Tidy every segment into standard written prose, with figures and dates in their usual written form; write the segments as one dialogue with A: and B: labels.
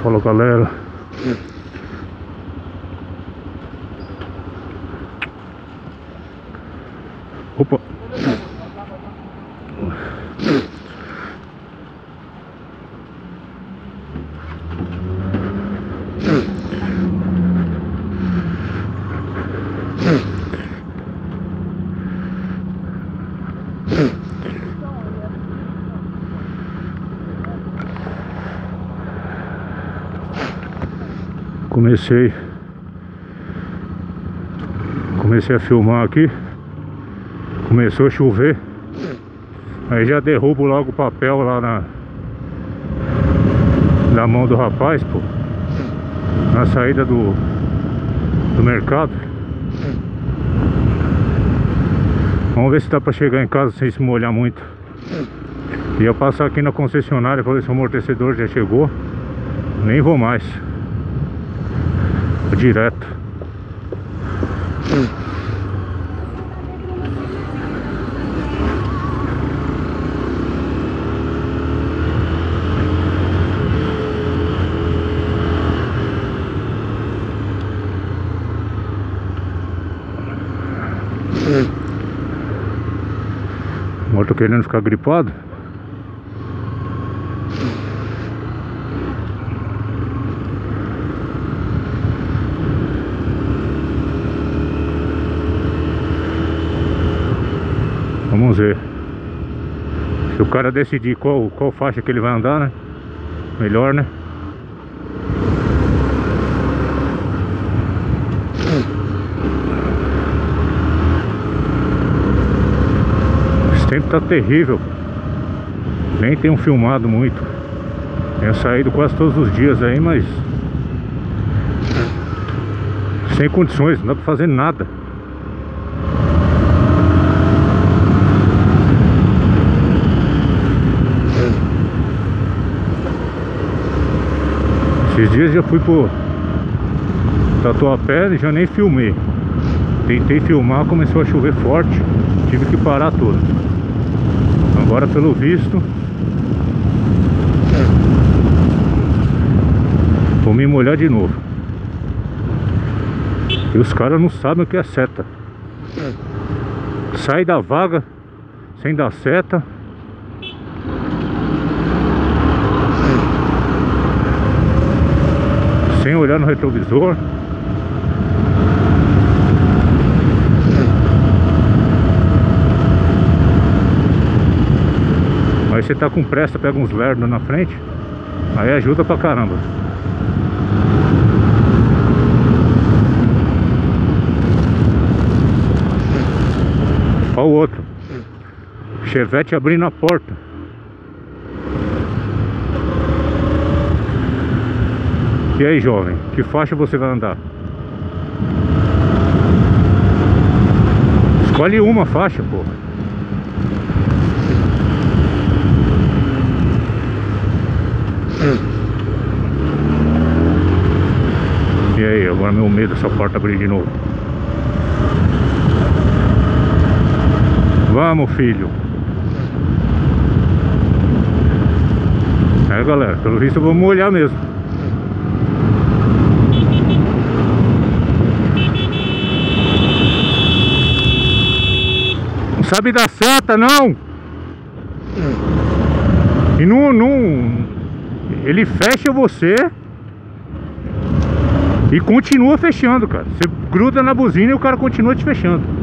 A: Fala, galera. Opa. Comecei a filmar aqui. Começou a chover. Aí já derrubo logo o papel lá na mão do rapaz, pô. Na saída do mercado. Vamos ver se dá pra chegar em casa sem se molhar muito. Ia passar aqui na concessionária pra ver se o amortecedor já chegou. Nem vou mais. Vou direto. Agora tô querendo ficar gripado. Vamos ver. Se o cara decidir qual faixa que ele vai andar, né? Melhor, né? Esse tempo tá terrível. Nem tenho filmado muito. Tenho saído quase todos os dias aí, mas sem condições, não dá pra fazer nada. Esses dias já fui pro Tatuapé e já nem filmei. Tentei filmar, começou a chover forte. Tive que parar tudo. Agora, pelo visto, vou me molhar de novo. E os caras não sabem o que é seta. Sai da vaga sem dar seta. Sem olhar no retrovisor. Aí você tá com pressa, pega uns lerdos na frente. Aí ajuda pra caramba. Olha o outro. Chevette abrindo a porta. E aí, jovem, que faixa você vai andar? Escolhe uma faixa, pô. E aí, agora meu medo essa porta abrir de novo. Vamos, filho. É, galera, pelo visto eu vou molhar mesmo. Sabe dar seta, não. E não ele fecha você e continua fechando, cara. Você gruda na buzina e o cara continua te fechando.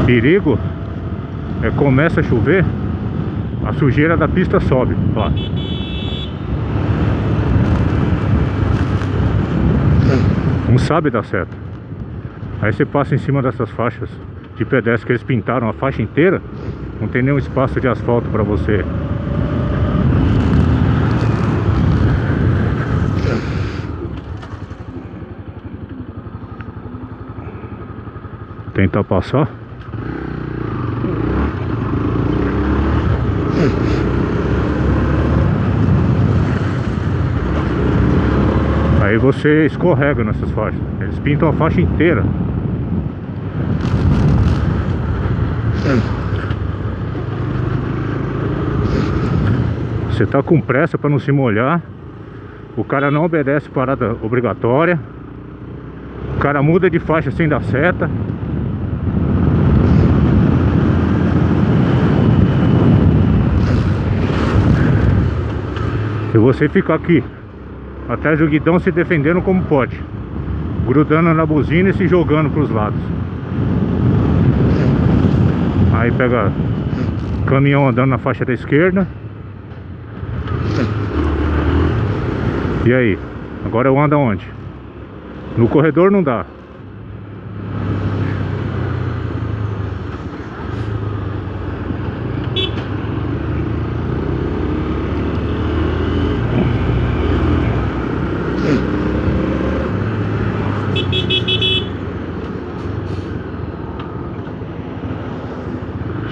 A: Perigo é começa a chover, a sujeira da pista sobe, ó. Não sabe dar certo. Aí você passa em cima dessas faixas de pedestre que eles pintaram a faixa inteira, não tem nenhum espaço de asfalto para você. tentar passar. Aí você escorrega nessas faixas. Eles pintam a faixa inteira. Você tá com pressa para não se molhar. O cara não obedece parada obrigatória. O cara muda de faixa sem dar seta. E você fica aqui até o guidão se defendendo como pode, grudando na buzina e se jogando para os lados. Aí pega caminhão andando na faixa da esquerda. E aí? Agora eu ando aonde? No corredor não dá.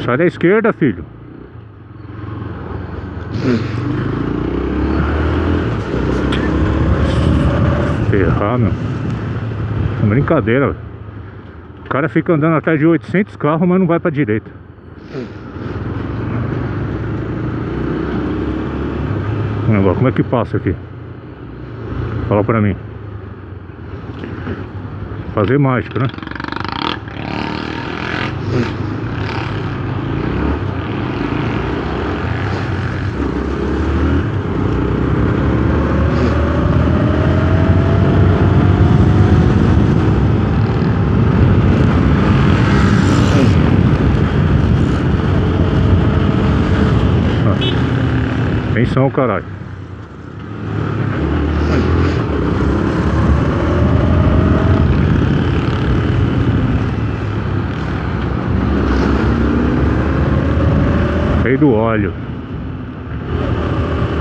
A: Sai da esquerda, filho. Ferrar, meu. É brincadeira, velho. O cara fica andando atrás de 800 carros, mas não vai pra direita. Agora, como é que passa aqui? Fala pra mim. Fazer mágica, né? Atenção, caralho. Rei do óleo.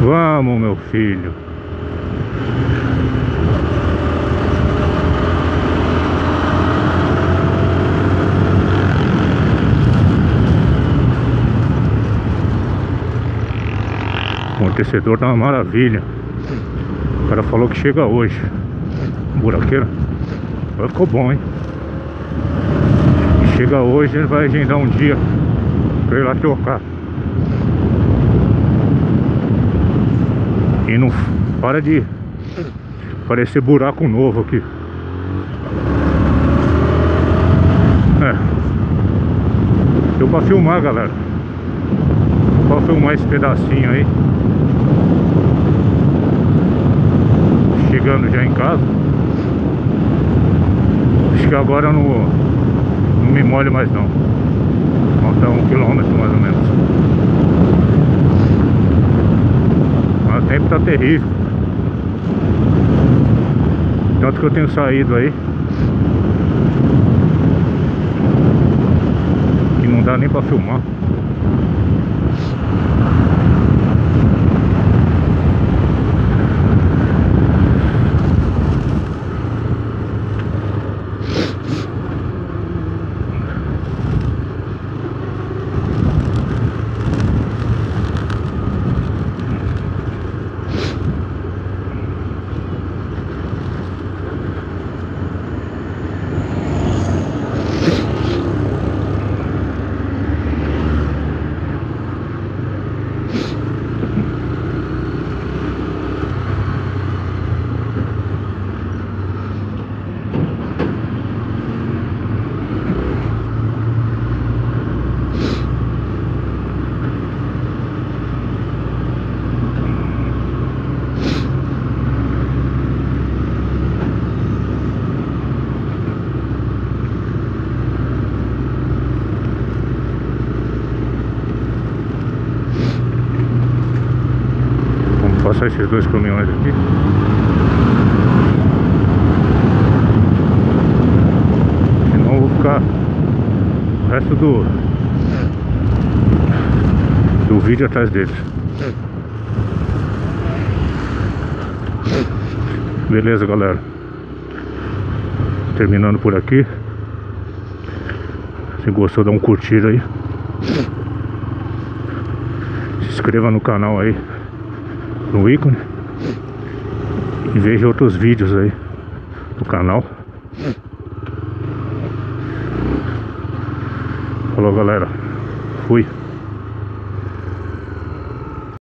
A: Vamos, meu filho. O amortecedor tá uma maravilha. O cara falou que chega hoje. Buraqueira. Agora ficou bom, hein? Chega hoje, ele vai agendar um dia pra ir lá trocar. E não para de parecer buraco novo aqui. Deu pra filmar, galera. Pra filmar esse pedacinho aí. Chegando já em casa. Acho que agora eu não me molho mais não. Falta 1 quilômetro mais ou menos. Mas o tempo tá terrível. Tanto que eu tenho saído aí que não dá nem pra filmar. Passar esses dois caminhões aqui. Senão eu vou ficar o resto do vídeo atrás deles. Beleza, galera. Terminando por aqui. Se gostou, dá um curtir aí. Se inscreva no canal aí, no ícone. E veja outros vídeos aí do canal. Falou, galera. Fui.